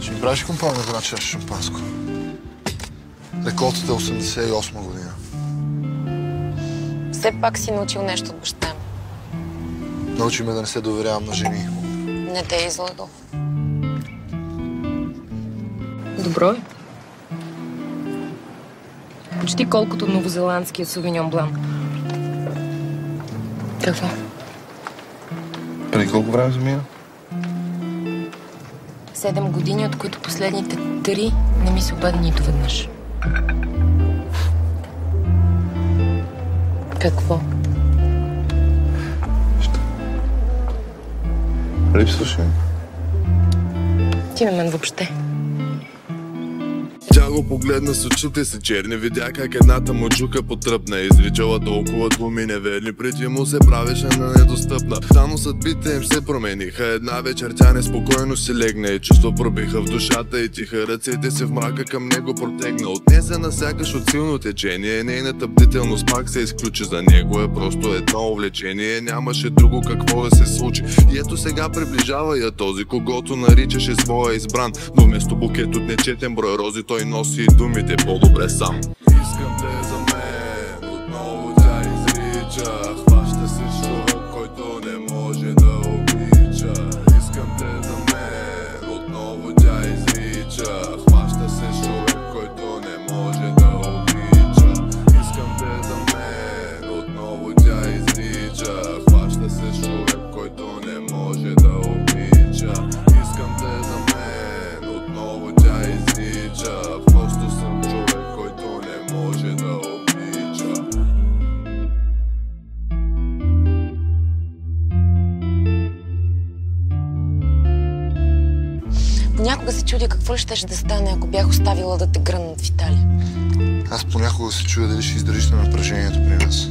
Ще ми правиш компания за една чаша шампанско. Реколтата е 88 година. Все пак си научил нещо от баща ми. Научи ме да не се доверявам на жени. Не те е изладил. Добро е. Почти колкото новозеландския Сувиньон Блан. Какво? Преди колко време замина? 7 години, от които последните 3 не ми се обади нито веднъж. Какво? Липсваш ли? Ти на мен въобще. Тя го погледна с очите си черни, видя как едната му джука потръпна. Изричала толкова думи неверни, преди му се правеше на недостъпна. Само съдбите им се промениха, една вечер тя неспокойно си легна и чувства пробиха в душата и тиха, ръцете си в мрака към него протегна. Отнесена сякаш от силно течение, нейната бдителност пак се изключи, за него е просто едно увлечение, нямаше друго какво да се случи. И ето сега приближава я този, когото наричаше своя избран, но вместо букет от нечетен брой рози той носи думите по-добре сам. Искам те за мен, отново тя изрича, хваща се човек, който не може да обича. Искам те за мен, отново тя изрича, хваща се човек, който не може да обича. Искам те за мен, отново тя изрича, хваща се човек, който не може да обича. Искам те за мен, отново тя изрича, просто съм човек, който не може да обича. Понякога се чудя какво ли щеше да стане, ако бях оставила да те гръмнат в Италия. Аз понякога се чудя дали ще издържиш на напрежението при нас.